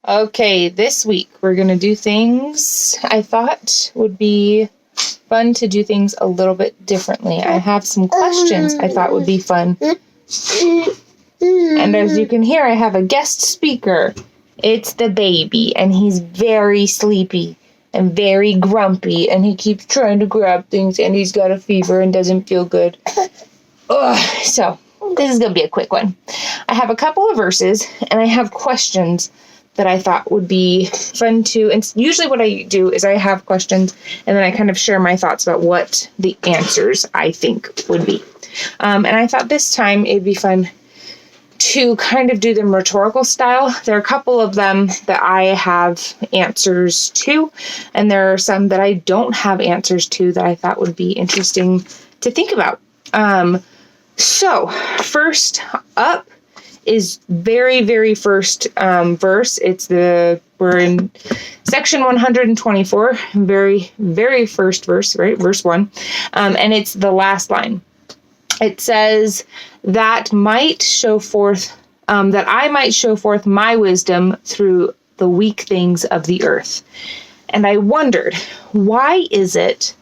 Okay, this week we're going to do things I thought would be fun to do things a little bit differently. I have some questions I thought would be fun. And as you can hear, I have a guest speaker. It's the baby, and he's very sleepy and very grumpy, and he keeps trying to grab things, and he's got a fever and doesn't feel good. So, this is going to be a quick one. I have a couple of verses, and I have questions that I thought would be fun to, and usually what I do is I have questions, and then I kind of share my thoughts about what the answers I think would be. And I thought this time it'd be fun to kind of do them rhetorical style. There are a couple of them that I have answers to, and there are some that I don't have answers to that I thought would be interesting to think about. So first up is very first verse. We're in section 124, very first verse, right? Verse 1. And it's the last line. It says, that I might show forth my wisdom through the weak things of the earth. And I wondered, why is it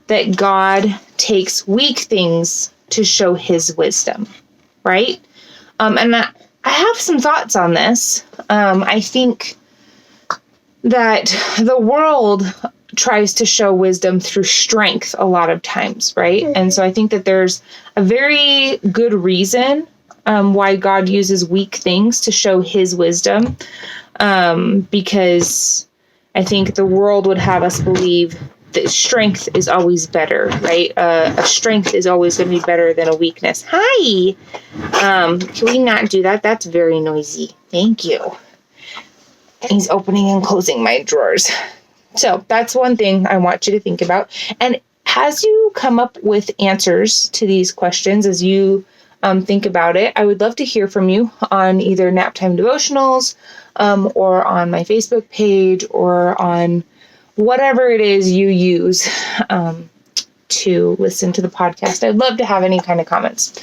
that God takes weak things to show his wisdom, right? And I have some thoughts on this. I think that the world tries to show wisdom through strength a lot of times, right? And so I think that there's a very good reason why God uses weak things to show his wisdom, because I think the world would have us believe that strength is always better, right? A strength is always going to be better than a weakness. Hi! Can we not do that? That's very noisy. Thank you. He's opening and closing my drawers. So that's one thing I want you to think about. And as you come up with answers to these questions, as you think about it, I would love to hear from you on either Naptime Devotionals or on my Facebook page or on whatever it is you use to listen to the podcast. I'd love to have any kind of comments.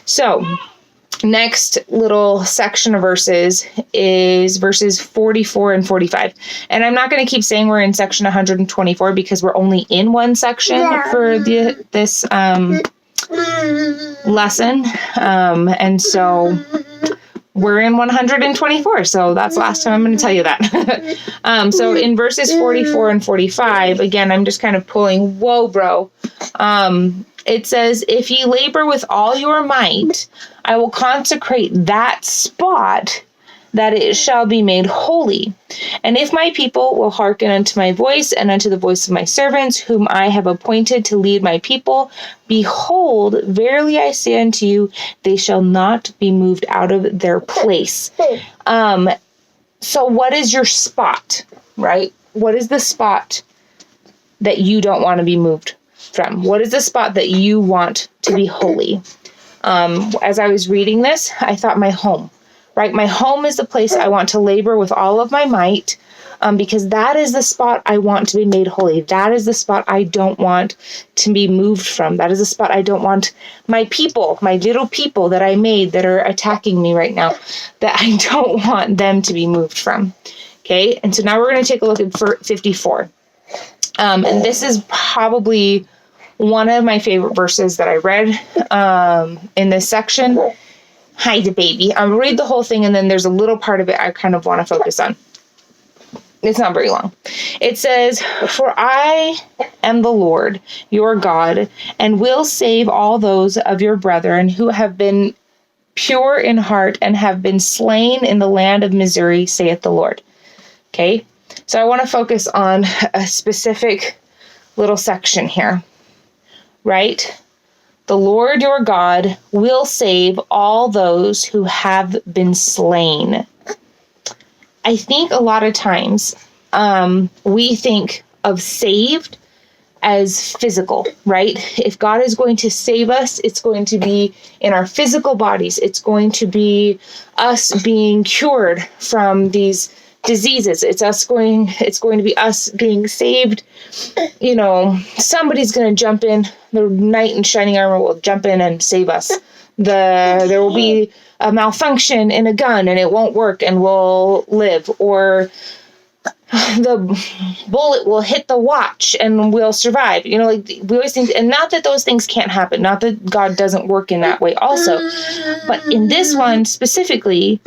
So next little section of verses is verses 44 and 45. And I'm not going to keep saying we're in section 124 because we're only in one section for this lesson. And so we're in 124. So that's the last time I'm going to tell you that. So in verses 44 and 45, again, I'm just kind of pulling, whoa, bro. It says, if ye labor with all your might, I will consecrate that spot, that it shall be made holy. And if my people will hearken unto my voice and unto the voice of my servants, whom I have appointed to lead my people, behold, verily I say unto you, they shall not be moved out of their place. So what is your spot, right? What is the spot that you don't want to be moved from? What is the spot that you want to be holy? As I was reading this, I thought my home, right? My home is the place I want to labor with all of my might, because that is the spot I want to be made holy. That is the spot I don't want to be moved from. That is the spot I don't want my people, my little people that I made that are attacking me right now, that I don't want them to be moved from. Okay, and so now we're going to take a look at 54. And this is probably one of my favorite verses that I read in this section. Hi, the baby. I'll read the whole thing, and then there's a little part of it I kind of want to focus on. It's not very long. It says, for I am the Lord, your God, and will save all those of your brethren who have been pure in heart and have been slain in the land of Missouri, saith the Lord. Okay, so I want to focus on a specific little section here. Right? The Lord your God will save all those who have been slain. I think a lot of times we think of saved as physical, right? If God is going to save us, it's going to be in our physical bodies. It's going to be us being cured from these diseases. It's going to be us being saved. You know, somebody's going to jump in. The knight in shining armor will jump in and save us. there will be a malfunction in a gun and it won't work and we'll live, or the bullet will hit the watch and we'll survive. You know, like we always think, and not that those things can't happen, not that God doesn't work in that way also, but in this one specifically,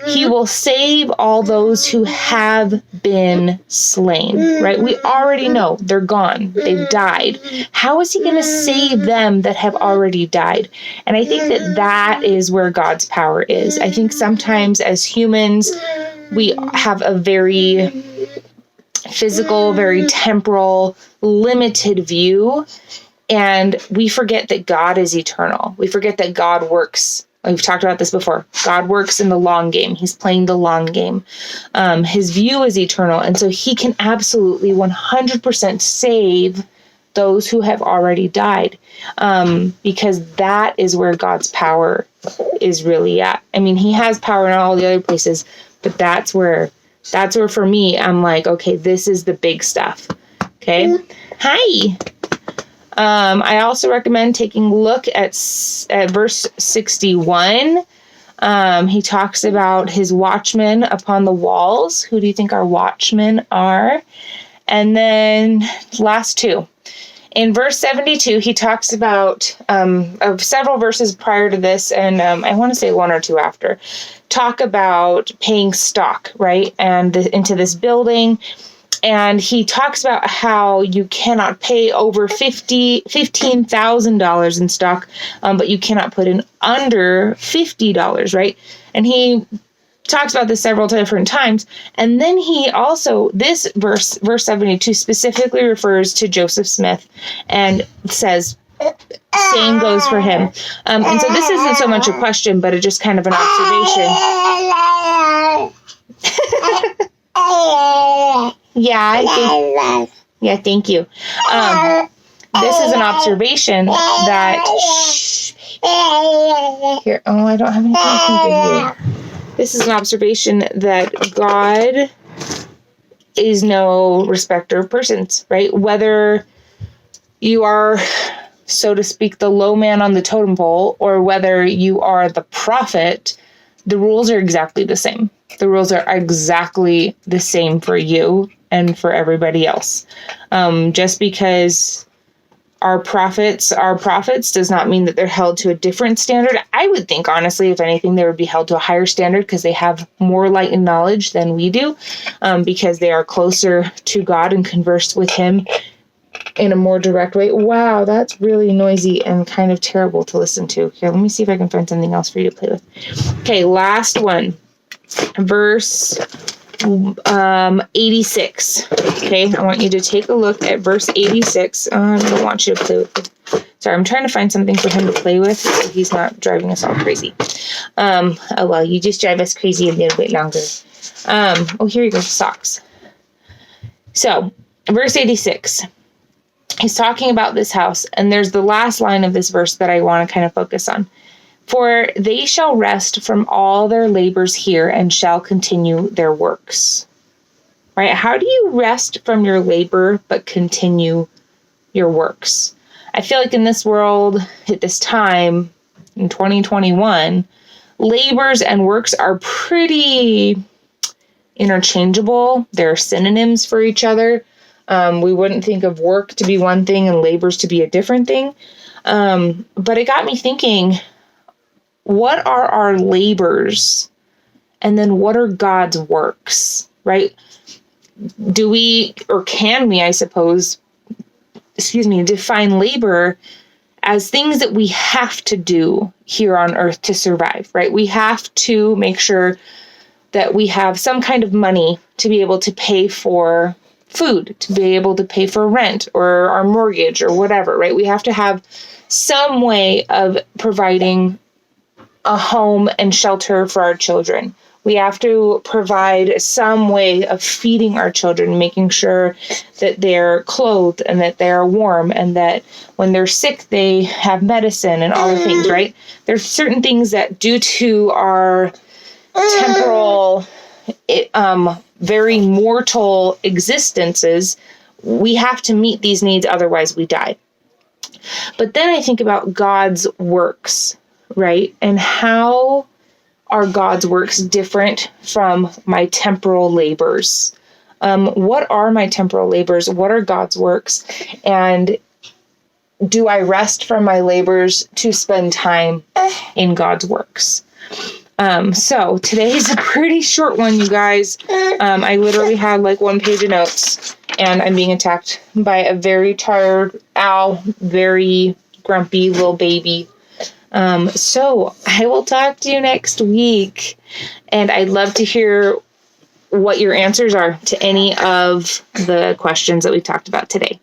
he will save all those who have been slain, right? We already know they're gone. They've died. How is he going to save them that have already died? And I think that is where God's power is. I think sometimes as humans, we have a very physical, very temporal, limited view, and we forget that God is eternal. We forget that God works. We've talked about this before. God works in the long game. He's playing the long game. His view is eternal, and so he can absolutely 100% save those who have already died, because that is where God's power is really at. I mean, he has power in all the other places, but that's where for me, I'm like, okay, this is the big stuff. Okay. Hi. I also recommend taking a look at verse 61. He talks about his watchmen upon the walls. Who do you think our watchmen are? And then last two. In verse 72, he talks about of several verses prior to this, and I want to say one or two after, talk about paying stock, right, and into this building. And he talks about how you cannot pay over $15,000 in stock, but you cannot put in under $50, right? And he talks about this several different times. And then he also, this verse 72 specifically refers to Joseph Smith and says, same goes for him. And so this isn't so much a question, but it's just kind of an observation. Thank you. This is an observation that, here, I don't have anything I can give you. This is an observation that God is no respecter of persons, right? Whether you are, so to speak, the low man on the totem pole, or whether you are the prophet, the rules are exactly the same. The rules are exactly the same for you and for everybody else. Just because our prophets does not mean that they're held to a different standard. I would think, honestly, if anything, they would be held to a higher standard because they have more light and knowledge than we do, because they are closer to God and converse with him in a more direct way. Wow, that's really noisy and kind of terrible to listen to. Here, let me see if I can find something else for you to play with. Okay, last one. Verse 86. Okay, I want you to take a look at verse 86. I don't want you to play with it. Sorry, I'm trying to find something for him to play with so he's not driving us all crazy. Oh, well, you just drive us crazy a little bit longer. Here you go, socks. So, verse 86. He's talking about this house, and there's the last line of this verse that I want to kind of focus on. For they shall rest from all their labors here and shall continue their works. Right? How do you rest from your labor but continue your works? I feel like in this world, at this time, in 2021, labors and works are pretty interchangeable. They're synonyms for each other. We wouldn't think of work to be one thing and labors to be a different thing. But it got me thinking, what are our labors? And then what are God's works, right? Do we, or can we, I suppose, define labor as things that we have to do here on earth to survive, right? We have to make sure that we have some kind of money to be able to pay for food, to be able to pay for rent or our mortgage or whatever, right? We have to have some way of providing a home and shelter for our children. We have to provide some way of feeding our children, making sure that they're clothed and that they're warm and that when they're sick, they have medicine and all the things, right? There's certain things that due to our temporal, very mortal existences, we have to meet these needs, otherwise we die. But then I think about God's works, right? And how are God's works different from my temporal labors? What are my temporal labors? What are God's works? And do I rest from my labors to spend time in God's works? So today's a pretty short one, you guys. I literally had like 1 page of notes, and I'm being attacked by a very tired owl, very grumpy little baby. So I will talk to you next week, and I'd love to hear what your answers are to any of the questions that we talked about today.